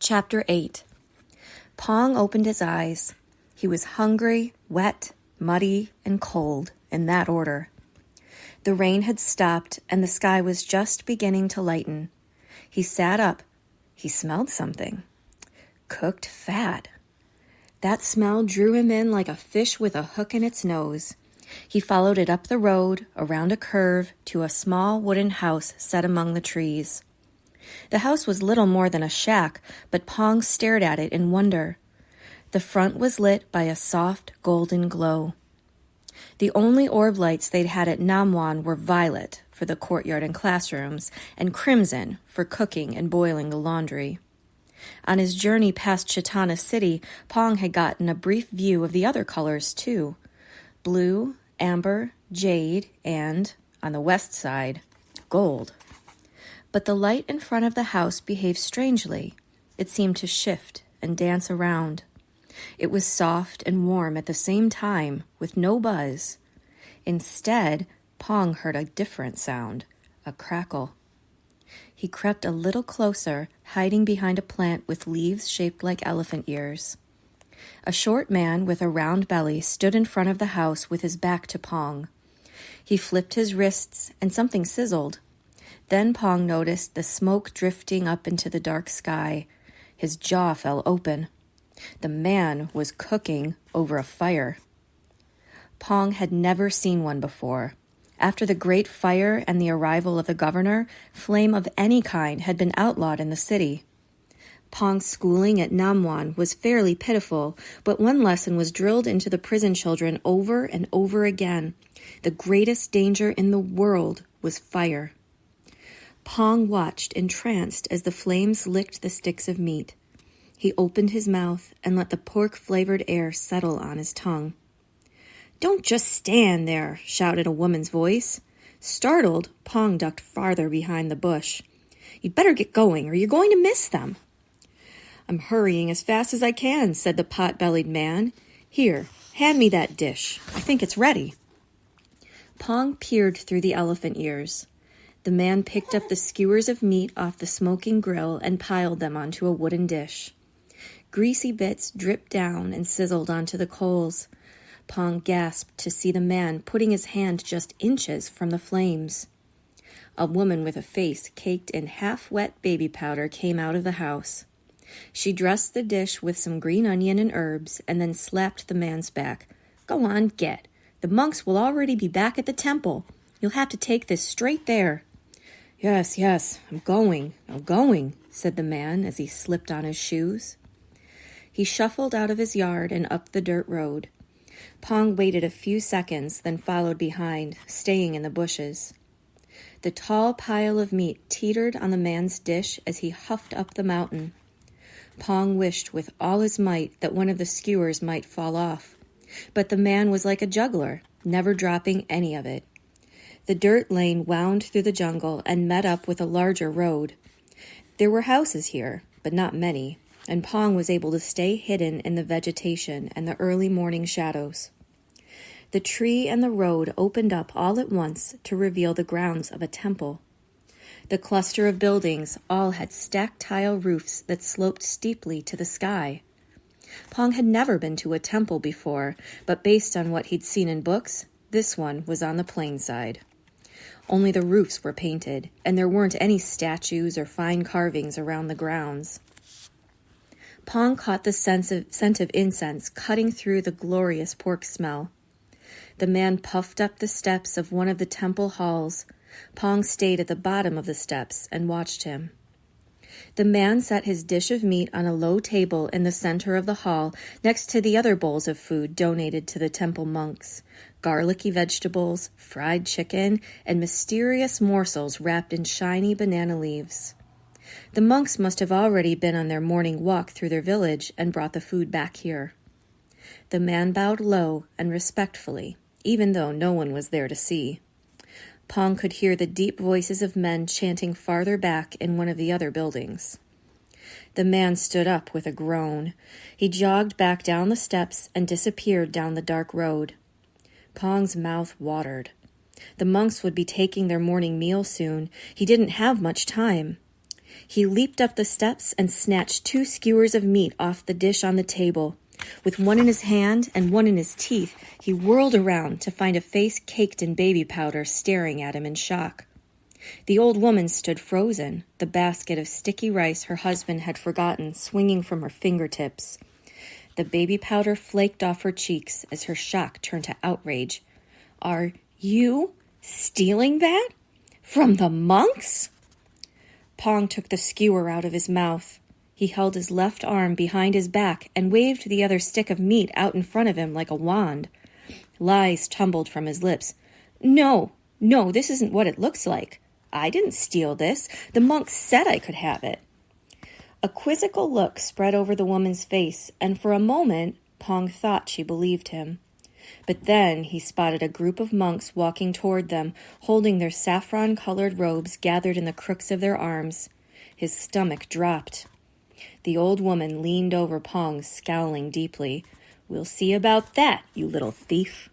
Chapter 8. Pong opened his eyes. He was hungry, wet, muddy, and cold, in that order. The rain had stopped, and the sky was just beginning to lighten. He sat up. He smelled something. Cooked fat. That smell drew him in like a fish with a hook in its nose. He followed it up the road, around a curve, to a small wooden house set among the trees. The house was little more than a shack, but Pong stared at it in wonder. The front was lit by a soft golden glow. The only orb lights they'd had at Namwan were violet for the courtyard and classrooms, and crimson for cooking and boiling the laundry. On his journey past Chitana City, Pong had gotten a brief view of the other colors, too. Blue, amber, jade, and, on the west side, gold. But the light in front of the house behaved strangely. It seemed to shift and dance around. It was soft and warm at the same time, with no buzz. Instead, Pong heard a different sound, a crackle. He crept a little closer, hiding behind a plant with leaves shaped like elephant ears. A short man with a round belly stood in front of the house with his back to Pong. He flipped his wrists, and something sizzled. Then Pong noticed the smoke drifting up into the dark sky. His jaw fell open. The man was cooking over a fire. Pong had never seen one before. After the Great Fire and the arrival of the governor, flame of any kind had been outlawed in the city. Pong's schooling at Namwan was fairly pitiful, but one lesson was drilled into the prison children over and over again. The greatest danger in the world was fire. Pong watched entranced as the flames licked the sticks of meat. He opened his mouth and let the pork-flavored air settle on his tongue. "Don't just stand there," shouted a woman's voice. Startled, Pong ducked farther behind the bush. "You'd better get going, or you're going to miss them." "I'm hurrying as fast as I can," said the pot-bellied man. "Here, hand me that dish. I think it's ready." Pong peered through the elephant ears. The man picked up the skewers of meat off the smoking grill and piled them onto a wooden dish. Greasy bits dripped down and sizzled onto the coals. Pong gasped to see the man putting his hand just inches from the flames. A woman with a face caked in half-wet baby powder came out of the house. She dressed the dish with some green onion and herbs and then slapped the man's back. "Go on, get. The monks will already be back at the temple. You'll have to take this straight there." Yes, I'm going, said the man as he slipped on his shoes. He shuffled out of his yard and up the dirt road. Pong waited a few seconds, then followed behind, staying in the bushes. The tall pile of meat teetered on the man's dish as he huffed up the mountain. Pong wished with all his might that one of the skewers might fall off, but the man was like a juggler, never dropping any of it. The dirt lane wound through the jungle and met up with a larger road. There were houses here, but not many, and Pong was able to stay hidden in the vegetation and the early morning shadows. The tree and the road opened up all at once to reveal the grounds of a temple. The cluster of buildings all had stacked tile roofs that sloped steeply to the sky. Pong had never been to a temple before, but based on what he'd seen in books, this one was on the plain side. Only the roofs were painted, and there weren't any statues or fine carvings around the grounds. Pong caught the scent of incense cutting through the glorious pork smell. The man puffed up the steps of one of the temple halls. Pong stayed at the bottom of the steps and watched him. The man set his dish of meat on a low table in the center of the hall next to the other bowls of food donated to the temple monks. Garlicky vegetables, fried chicken, and mysterious morsels wrapped in shiny banana leaves. The monks must have already been on their morning walk through their village and brought the food back here. The man bowed low and respectfully, even though no one was there to see. Pong could hear the deep voices of men chanting farther back in one of the other buildings. The man stood up with a groan. He jogged back down the steps and disappeared down the dark road. Pong's mouth watered. The monks would be taking their morning meal soon. He didn't have much time. He leaped up the steps and snatched 2 skewers of meat off the dish on the table. With one in his hand and one in his teeth, he whirled around to find a face caked in baby powder staring at him in shock. The old woman stood frozen, the basket of sticky rice her husband had forgotten swinging from her fingertips. The baby powder flaked off her cheeks as her shock turned to outrage. "Are you stealing that? From the monks?" Pong took the skewer out of his mouth. He held his left arm behind his back and waved the other stick of meat out in front of him like a wand. Lies tumbled from his lips. No, this isn't what it looks like. I didn't steal this. The monks said I could have it." A quizzical look spread over the woman's face, and for a moment, Pong thought she believed him. But then he spotted a group of monks walking toward them, holding their saffron-colored robes gathered in the crooks of their arms. His stomach dropped. The old woman leaned over Pong, scowling deeply. "We'll see about that, you little thief."